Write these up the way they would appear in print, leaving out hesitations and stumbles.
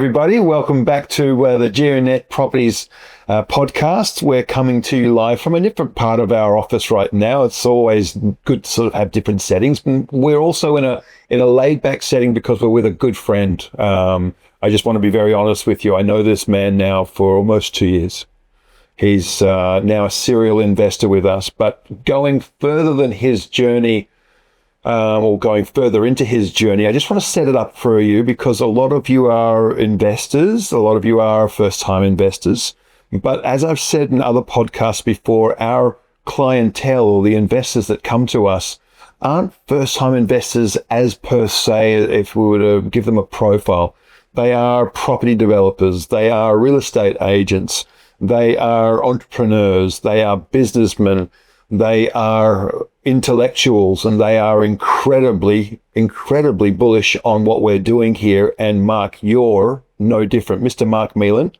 everybody. Welcome back to the Geonet Properties podcast. We're coming to you live from a different part of our office right now. It's always good to sort of have different settings. We're also in a laid-back setting because we're with a good friend. I just want to be very honest with you. I know this man now for almost 2 years. He's now a serial investor with us, but going further than his journey, or going further into his journey, I just want to set it up for you because a lot of you are investors, a lot of you are first-time investors. But as I've said in other podcasts before, our clientele, the investors that come to us, aren't first-time investors as per se, if we were to give them a profile. They are property developers, they are real estate agents, they are entrepreneurs, they are businessmen, they are intellectuals, and they are incredibly bullish on what we're doing here. And Mark, you're no different. Mr. Mark Meallin,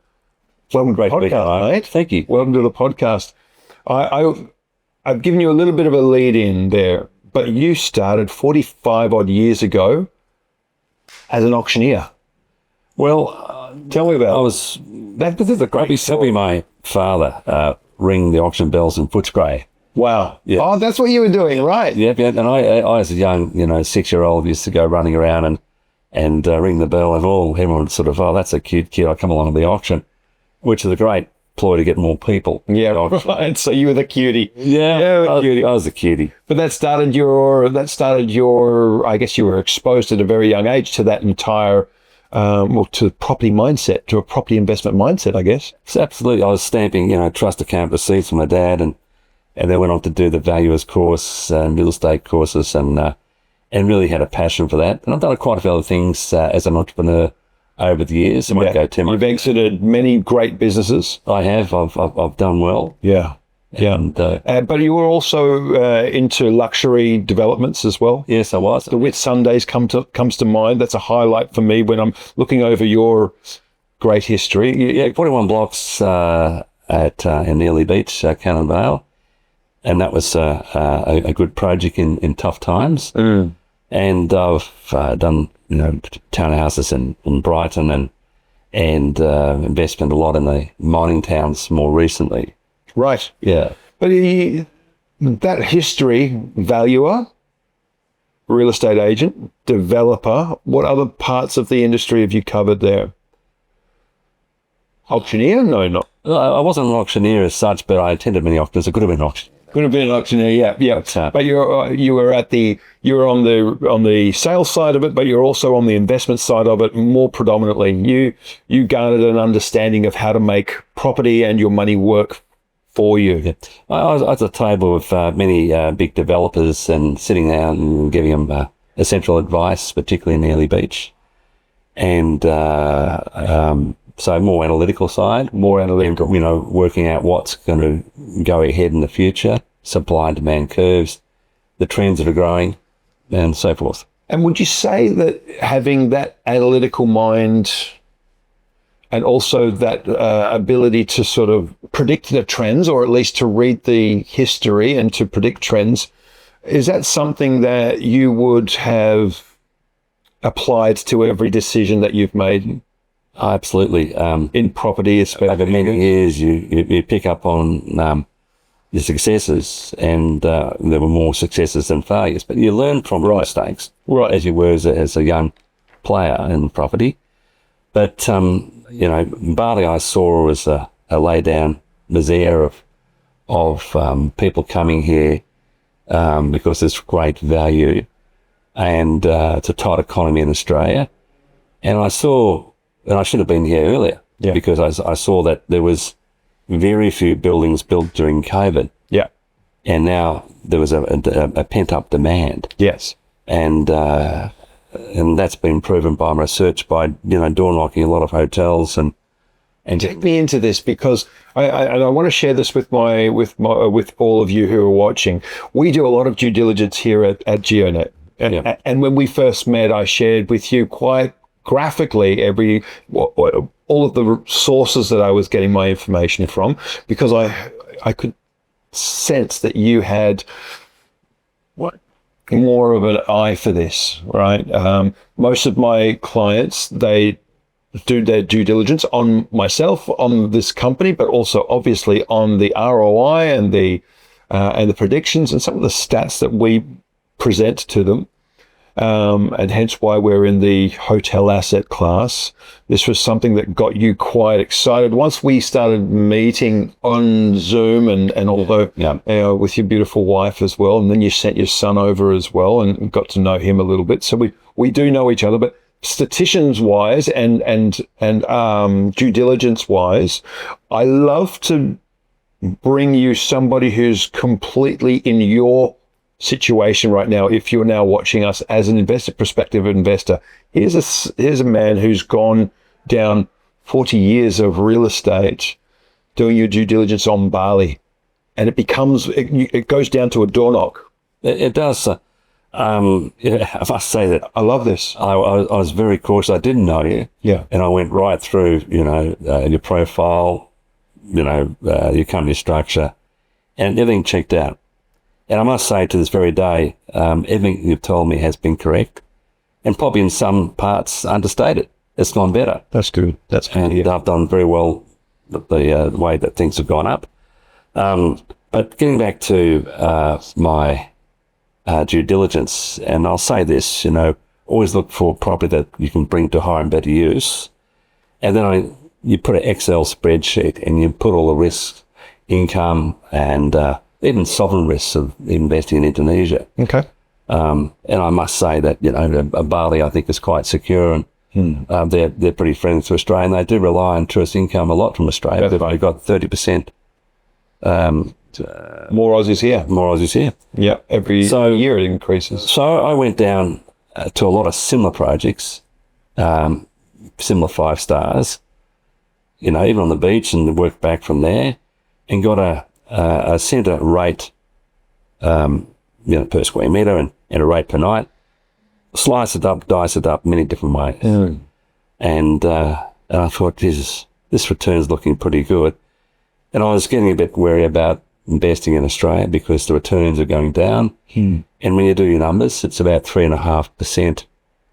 welcome to the podcast, mate. Thank you. Welcome to the podcast. I've given you a little bit of a lead in there, but you started 45 odd years ago as an auctioneer. Well, tell me about that. This is a great story. My father ring the auction bells in Footscray. Wow. Yeah. Oh, that's what you were doing, right? Yeah. And I as a young, 6-year-old used to go running around and ring the bell, and everyone would sort of, oh, that's a cute kid. I come along to the auction, which is a great ploy to get more people. Yeah, right. So you were the cutie. Yeah, I was the cutie. But that started your, I guess you were exposed at a very young age to that entire, to property mindset, to a property investment mindset, I guess. So absolutely. I was stamping, trust account receipts from my dad, and then went on to do the valuers course and real estate courses, and really had a passion for that. And I've done quite a few other things as an entrepreneur over the years. I won't go too much. You've exited many great businesses. I have. I've done well. Yeah. Yeah. And, but you were also into luxury developments as well. Yes, I was. The Whitsundays comes to mind. That's a highlight for me when I'm looking over your great history. Yeah, 41 blocks in ELLE Beach, Cannon Vale. And that was a good project in tough times. Mm. And I've done, townhouses in Brighton and investment a lot in the mining towns more recently. Right. Yeah. But that history, valuer, real estate agent, developer, what other parts of the industry have you covered there? Auctioneer? No, not. I wasn't an auctioneer as such, but I attended many auctions. I could have been an auctioneer. Could have been an auctioneer, yeah. But you were on the sales side of it, but you're also on the investment side of it more predominantly. You garnered an understanding of how to make property and your money work for you. Yeah. I was at the table with many big developers and sitting down and giving them essential advice, particularly in ELLE Beach, and so more analytical side, working out what's going to go ahead in the future, supply and demand curves, the trends that are growing, and so forth. And would you say that having that analytical mind and also that ability to sort of predict the trends, or at least to read the history and to predict trends, is that something that you would have applied to every decision that you've made? Absolutely. In property, especially. Over many years, you pick up on your successes, and there were more successes than failures, but you learn from mistakes, right, as you were as a young player in property. But, Bali I saw as a lay-down misere of people coming here because there's great value, and it's a tight economy in Australia. And I should have been here earlier, because I saw that there was very few buildings built during COVID. Yeah. And now there was a pent-up demand. Yes. And that's been proven by my research, by, door knocking a lot of hotels and take me into this, because I want to share this with all of you who are watching. We do a lot of due diligence here at Geonet. And when we first met, I shared with you quite graphically all of the sources that I was getting my information from, because I could sense that you had more of an eye for this, right? Most of my clients, they do their due diligence on myself, on this company, but also obviously on the ROI and the predictions and some of the stats that we present to them. And hence why we're in the hotel asset class. This was something that got you quite excited. Once we started meeting on Zoom and although with your beautiful wife as well, and then you sent your son over as well and got to know him a little bit. So we do know each other, but statisticians wise and due diligence wise, I love to bring you somebody who's completely in your situation right now. If you're now watching us as an investor, prospective investor, here's a man who's gone down 40 years of real estate doing your due diligence on Bali, and it goes down to a door knock. It does. I must say that I love this. I was very cautious. I didn't know you. Yeah. And I went right through, your profile, your company structure, and everything checked out. And I must say to this very day, everything you've told me has been correct, and probably in some parts understated. It's gone better. That's good. That's good. And I've done very well the way that things have gone up. But getting back to my due diligence, and I'll say this, always look for property that you can bring to higher and better use. And then you put an Excel spreadsheet and you put all the risks, income, and even sovereign risks of investing in Indonesia. Okay. And I must say that, Bali, I think, is quite secure, and they're pretty friendly to Australia, and they do rely on tourist income a lot from Australia. They've got 30%. More Aussies here. More Aussies here. Yeah, every year it increases. So I went down to a lot of similar projects, similar 5 stars, even on the beach, and worked back from there and got a centre rate, per square metre and a rate per night. Slice it up, dice it up many different ways. Mm. And I thought, this return's looking pretty good. And I was getting a bit wary about investing in Australia because the returns are going down. And when you do your numbers, it's about 3.5%,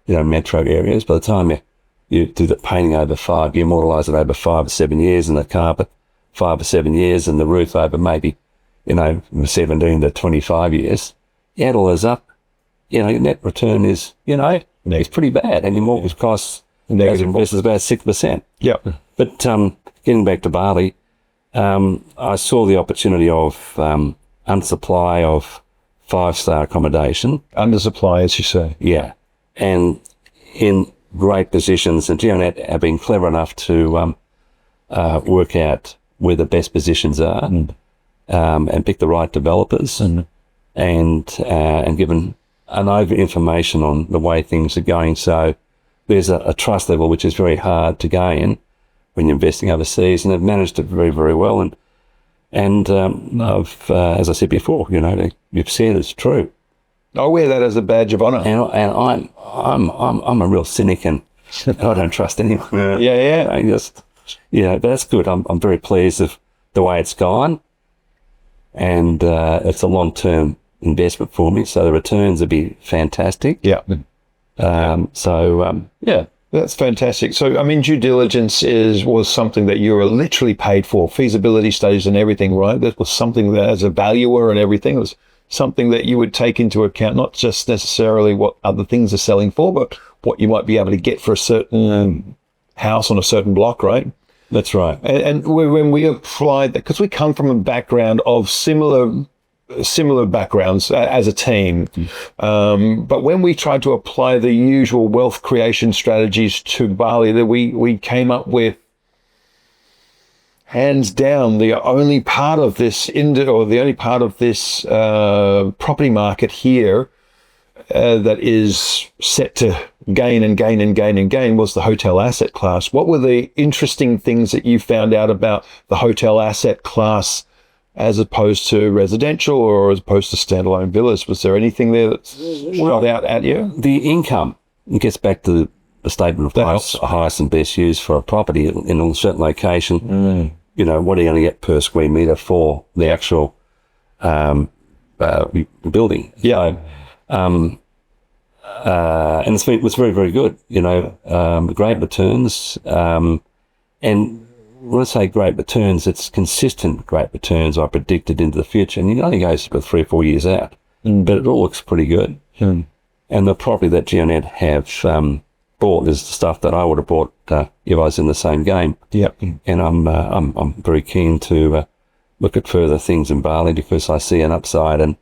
metro areas. By the time you do the painting over 5, you immortalise it over 5 or 7 years, and the carpet 5 or 7 years, and the roof over maybe, 17 to 25 years. You add all those up, your net return is, it's pretty bad. And your mortgage costs as investors about 6%. Yeah. But getting back to Bali, I saw the opportunity of undersupply of 5-star accommodation. Undersupply, as you say. Yeah. And in great positions, and Geonet have been clever enough to work out where the best positions are, and pick the right developers, and given an over information on the way things are going. So there's a trust level which is very hard to gain when you're investing overseas, and they've managed it very, very well. And I've, as I said before, you've said it's true. I wear that as a badge of honour. And I'm a real cynic, and I don't trust anyone. Yeah. But that's good. I'm very pleased with the way it's gone, and it's a long-term investment for me, so the returns will be fantastic. Yeah. That's fantastic. So, due diligence was something that you were literally paid for, feasibility studies and everything, right? That was something that, as a valuer and everything, was something that you would take into account, not just necessarily what other things are selling for, but what you might be able to get for a certain house on a certain block, right? That's right. And when we applied that, because we come from a background of similar backgrounds as a team, but when we tried to apply the usual wealth creation strategies to Bali, that we came up with, hands down, the only part of this property market here that is set to gain and gain and gain and gain was the hotel asset class. What were the interesting things that you found out about the hotel asset class as opposed to residential, or as opposed to standalone villas? Was there anything there that shot out at you? The income, it gets back to the statement of highest and best use for a property in a certain location. What are you going to get per square metre for the actual building? Yeah. So, and it was very, very good, great returns. And when I say great returns, it's consistent great returns I predicted into the future. And it only goes for 3 or 4 years out, but it all looks pretty good. And the property that Geonet have bought is the stuff that I would have bought if I was in the same game. Yep. And I'm very keen to look at further things in Bali because I see an upside, and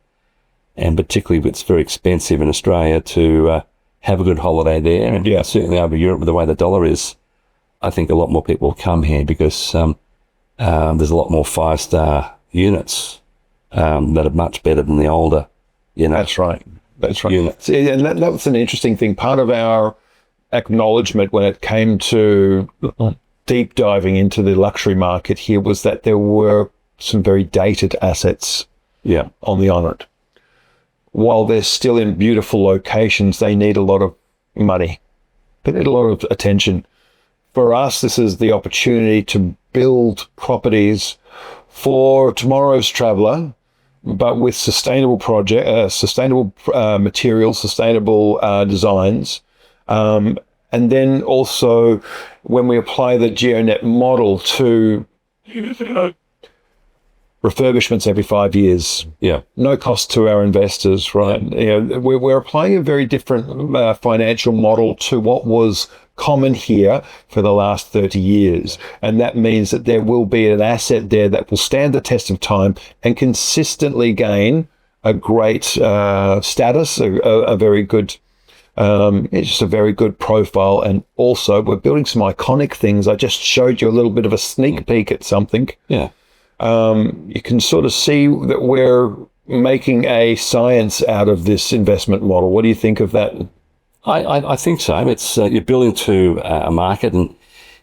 particularly if it's very expensive in Australia to have a good holiday there. And certainly over Europe with the way the dollar is, I think a lot more people will come here because there's a lot more 5-star units that are much better than the older, That's right. units. See, and that was an interesting thing. Part of our acknowledgement when it came to deep diving into the luxury market here was that there were some very dated assets on the island. While they're still in beautiful locations, they need a lot of money. They need a lot of attention. For us, this is the opportunity to build properties for tomorrow's traveller, but with sustainable sustainable materials, sustainable designs. And then also when we apply the Geonet model to refurbishments every 5 years. No cost to our investors, right? We're applying a very different financial model to what was common here for the last 30 years. And that means that there will be an asset there that will stand the test of time and consistently gain a great status, a very good, it's just a very good profile. And also we're building some iconic things. I just showed you a little bit of a sneak peek at something. You can sort of see that we're making a science out of this investment model. What do you think of that? I think so. It's you're building to a market, and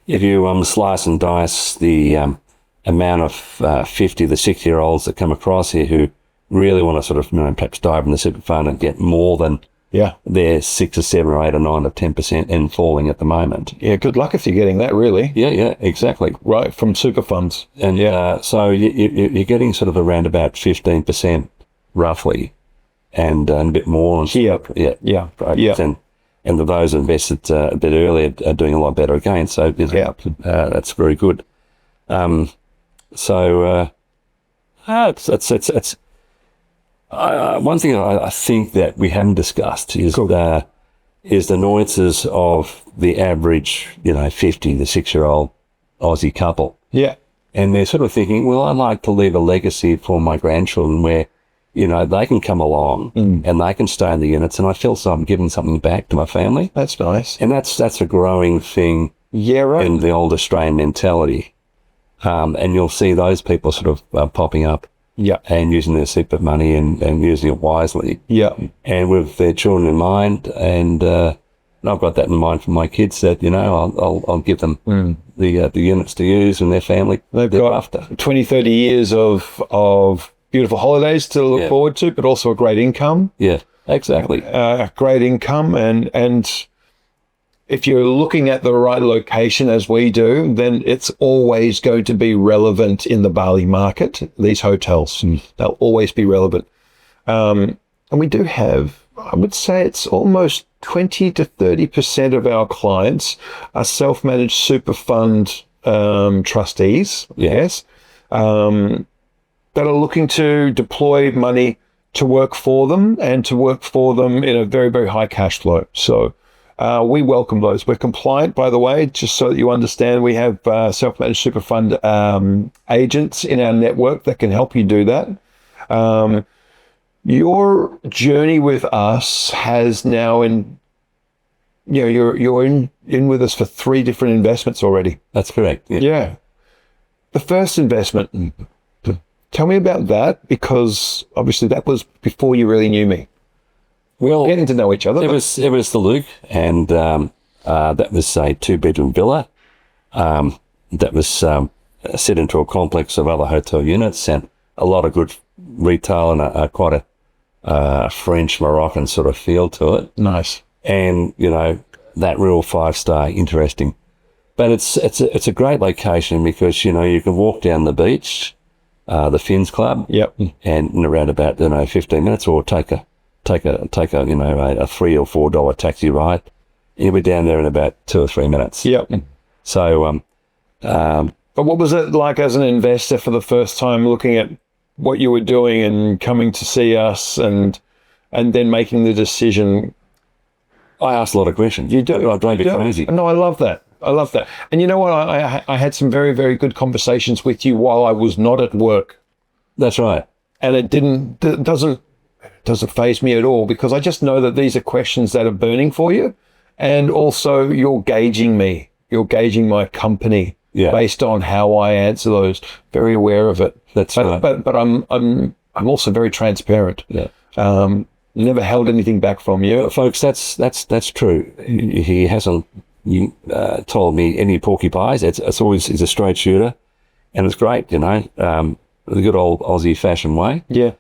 if you slice and dice the amount of 50 to 60-year-olds that come across here who really want to sort of perhaps dive in the super fund and get more than their 6 or 7 or 8 or 9 or 10% and falling at the moment. Yeah, good luck if you're getting that, really. Yeah, exactly. Right, from super funds. And so you're getting sort of around about 15% roughly, and a bit more. And those invested a bit earlier are doing a lot better again. So that's very good. It's one thing I think that we haven't discussed is the annoyances of the average 50 to 6-year-old Aussie couple. And they're sort of thinking, well, I'd like to leave a legacy for my grandchildren where they can come along and they can stay in the units, and I feel so I'm giving something back to my family. That's nice. And that's a growing thing in the old Australian mentality. And you'll see those people sort of popping up and using their super money and using it wisely. And with their children in mind. And I've got that in mind for my kids that, I'll give them the units to use and their family. They've got after 20, 30 years of beautiful holidays to look forward to, but also a great income. Exactly. Great income. And if you're looking at the right location as we do, then it's always going to be relevant in the Bali market, these hotels. They'll always be relevant. And we do have, I would say it's almost 20 to 30% of our clients are self-managed super fund trustees. That are looking to deploy money to work for them and to work for them in a very, very high cash flow. So we welcome those. We're compliant, by the way, just so that you understand. We have self-managed super fund agents in our network that can help you do that. Your journey with us has now you're in with us for 3 different investments already. That's correct. The first investment, tell me about that, because obviously that was before you really knew me. Well, getting to know each other. It was the Luke, and that was a 2-bedroom villa that was set into a complex of other hotel units and a lot of good retail and quite a French Moroccan sort of feel to it. Nice. And that real 5-star, interesting. But it's a great location because you can walk down the beach. The Fins Club, and in around about 15 minutes, or take take a a $3 or $4 taxi ride. You'll be down there in about 2 or 3 minutes. Yep. So, But what was it like as an investor for the first time, looking at what you were doing and coming to see us and then making the decision? I asked a lot of questions. You do. I drove you crazy. No, I love that. I love that. And you know what? I had some very, very good conversations with you while I was not at work. That's right. And it doesn't faze me at all, because I just know that these are questions that are burning for you. And also you're gauging me. You're gauging my company based on how I answer those. Very aware of it. That's right. But I'm also very transparent. Yeah. Never held anything back from you. Folks, that's true. He hasn't told me any porky pies. It's always, he's a straight shooter, and it's great, the good old Aussie fashion way. Yeah.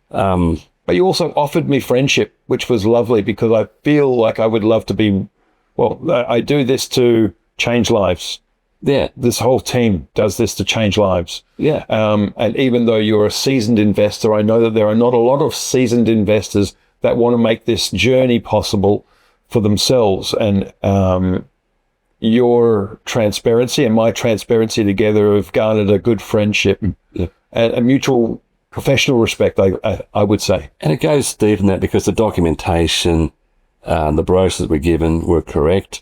But you also offered me friendship, which was lovely, because I feel like I would love to be, I do this to change lives. Yeah. This whole team does this to change lives. Yeah. And even though you're a seasoned investor, I know that there are not a lot of seasoned investors that want to make this journey possible for themselves. And your transparency and my transparency together have garnered a good friendship and a mutual professional respect, I would say. And it goes deeper than that, because the documentation, the brochures we're given were correct.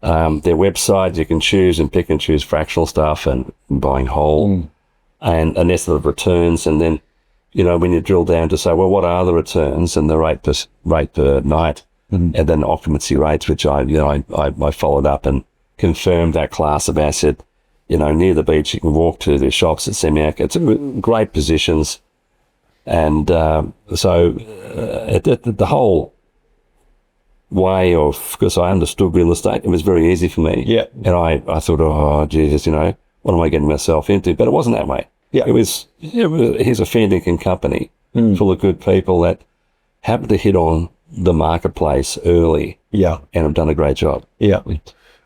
Their website, you can choose and pick and choose fractional stuff and buying whole and an estimate of returns. And then, when you drill down to say, well, what are the returns and the rate per night and then occupancy rates, which I followed up and confirmed that class of asset, near the beach. You can walk to the shops at Semiac. It's great positions. And so the whole way of, because I understood real estate, it was very easy for me. Yeah. And I thought, oh, Jesus, what am I getting myself into? But it wasn't that way. Yeah. Here's a fair dinkum company full of good people that happened to hit on the marketplace early. Yeah. And have done a great job. Yeah.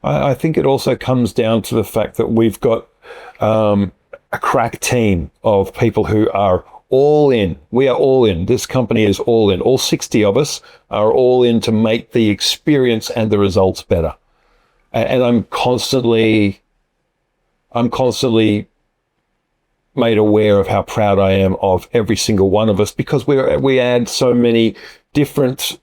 I think it also comes down to the fact that we've got a crack team of people who are all in. We are all in. This company is all in. All 60 of us are all in to make the experience and the results better. And I'm constantly made aware of how proud I am of every single one of us, because we add so many different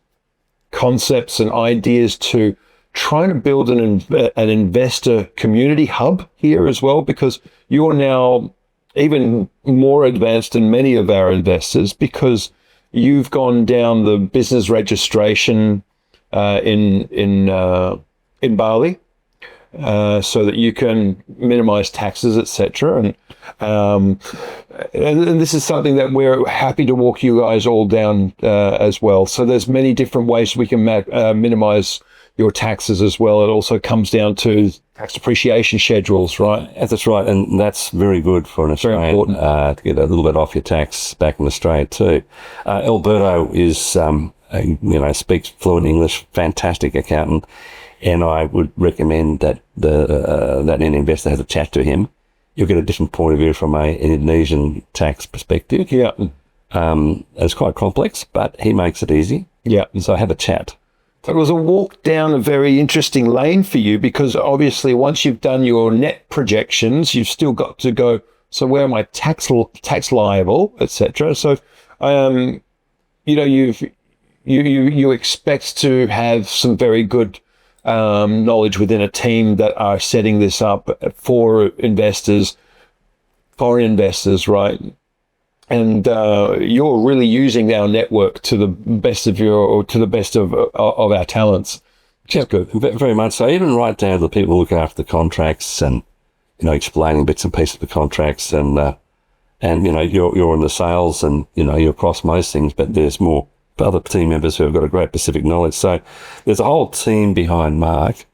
concepts and ideas to trying to build an investor community hub here as well, because you're now even more advanced than many of our investors, because you've gone down the business registration in Bali, so that you can minimize taxes, etc. And this is something that we're happy to walk you guys all down as well. So there's many different ways we can minimize your taxes as well. It also comes down to tax depreciation schedules, right? That's right, and that's very good for an Australian to get a little bit off your tax back in Australia too. Alberto is, speaks fluent English, fantastic accountant, and I would recommend that that an investor has a chat to him. You'll get a different point of view from an Indonesian tax perspective. Yeah, it's quite complex, but he makes it easy. Yeah, so have a chat. It was a walk down a very interesting lane for you, because obviously once you've done your net projections, you've still got to go, so where am I tax liable, etc. So, you expect to have some very good knowledge within a team that are setting this up for investors, foreign investors, right? And you're really using our network to the best of our talents, which is good. Very much so. Even right down to the people who look after the contracts and, explaining bits and pieces of the contracts and you're in the sales and, you're across most things, but there's more other team members who have got a great specific knowledge. So there's a whole team behind Mark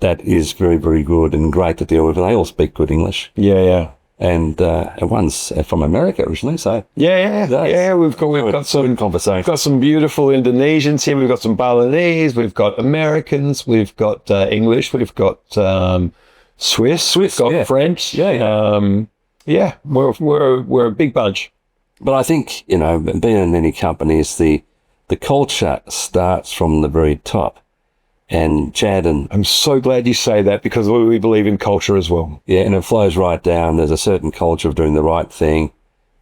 that is very, very good and great to deal with. And they all speak good English. Yeah. And one's from America originally, so we've got some conversation. We've got some beautiful Indonesians here. We've got some Balinese. We've got Americans. We've got English. We've got Swiss. We've got French. We're a big bunch. But I think being in any company is the the culture starts from the very top. And Chad and I'm so glad you say that, because we believe in culture as well. yeah, and it flows right down. There's a certain culture of doing the right thing,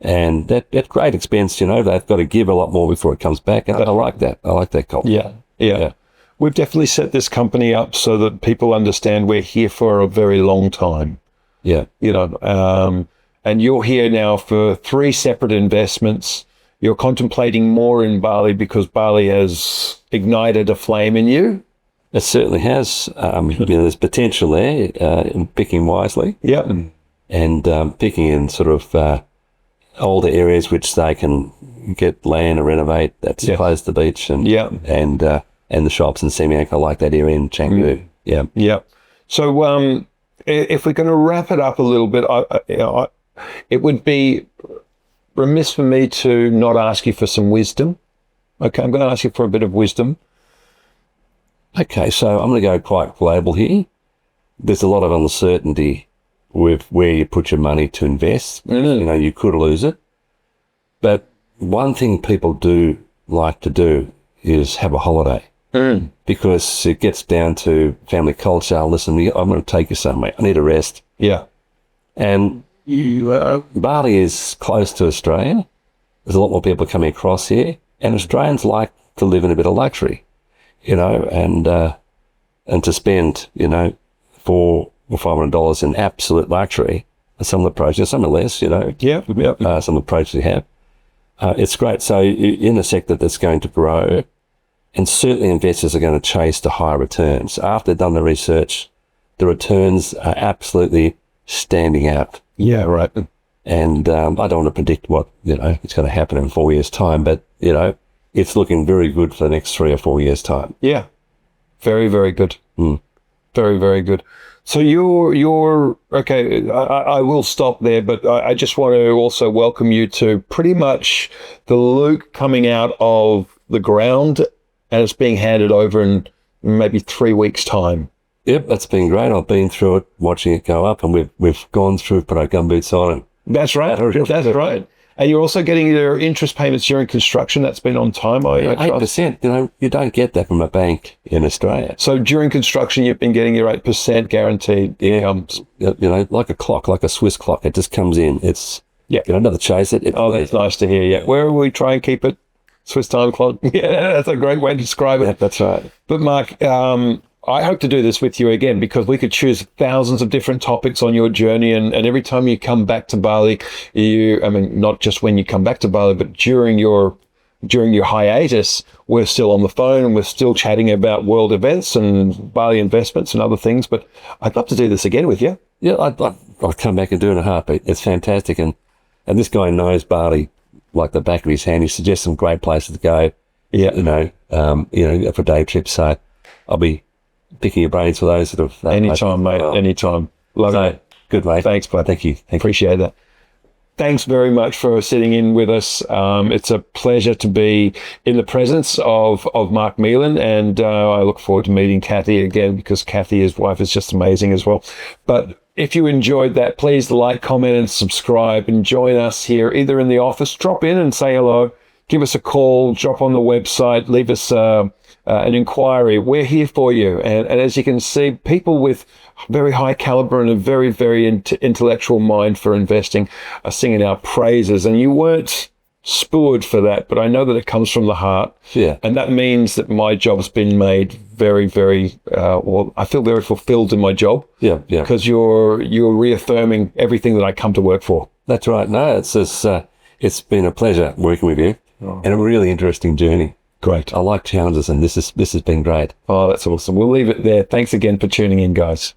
and at great expense, you know, they've got to give a lot more before it comes back. And I like that. I like that culture. Yeah. We've definitely set this company up so that people understand we're here for a very long time. Yeah. You know, and you're here now for 3 separate investments. You're contemplating more in Bali because Bali has ignited a flame in you. It certainly has. You know, there's potential there, in picking wisely. Yep. And picking in sort of older areas which they can get land and renovate. That's close to the beach and the shops and Semiak. I like that area in Canggu. Yeah. So if we're going to wrap it up a little bit, it would be remiss for me to not ask you for some wisdom. Okay, I'm going to ask you for a bit of wisdom. Okay, so I'm going to go quite global here. There's a lot of uncertainty with where you put your money to invest. You know, you could lose it. But one thing people do like to do is have a holiday. Because it gets down to family culture. Listen, I'm going to take you somewhere. I need a rest. Yeah. And Bali is close to Australia. There's a lot more people coming across here. And Australians like to live in a bit of luxury. You know, and to spend, you know, $400 or $500 in absolute luxury, and some of the projects, some are less, you know. Some of the projects we have, it's great. So in a sector that's going to grow, and certainly investors are going to chase the higher returns. After they've done the research, the returns are absolutely standing out. Yeah, right. And I don't want to predict what, you know, it's going to happen in 4 years' time, but, you know, it's looking very good for the next 3 or 4 years' time. Yeah. Very, very good. Very, very good. So you're okay. I will stop there, but I just want to also welcome you to pretty much the Luke coming out of the ground, and it's being handed over in maybe 3 weeks' time. Yep, that's been great. I've been through it, watching it go up, and we've gone through, put our gumboots on. And that's right. That's right. And you're also getting your interest payments during construction. That's been on time. 8%. You know, you don't get that from a bank in Australia. So during construction, you've been getting your 8% guaranteed incomes. You know, like a clock, like a Swiss clock. It just comes in. It's, you know, another chase it. That's nice to hear. Yeah. Where we try and keep it? Swiss time clock. Yeah, that's a great way to describe it. Yeah, that's right. But Mark, I hope to do this with you again, because we could choose thousands of different topics on your journey. And every time you come back to Bali, not just when you come back to Bali, but during your hiatus, we're still on the phone and we're still chatting about world events and Bali investments and other things. But I'd love to do this again with you. Yeah, I'd come back and do it in a heartbeat. It's fantastic. And this guy knows Bali like the back of his hand. He suggests some great places to go. Yeah. You know, for day trips. So I'll be picking your brains for those sort of... anytime, mate. Anytime. Love it. Good, mate. Thanks, bud. Thank you. Appreciate that. Thanks very much for sitting in with us. It's a pleasure to be in the presence of Mark Meallin, and I look forward to meeting Kathy again, because Kathy, his wife, is just amazing as well. But if you enjoyed that, please like, comment, and subscribe, and join us here either in the office. Drop in and say hello. Give us a call. Drop on the website. Leave us an inquiry. We're here for you. And as you can see, people with very high caliber and a very, very intellectual mind for investing are singing our praises. And you weren't spurred for that, but I know that it comes from the heart. Yeah. And that means that my job's been made very, very, I feel very fulfilled in my job. Yeah. Because you're reaffirming everything that I come to work for. That's right. No, it's been a pleasure working with you, and a really interesting journey. Great. I like challenges, and this has been great. Oh, that's awesome. We'll leave it there. Thanks again for tuning in, guys.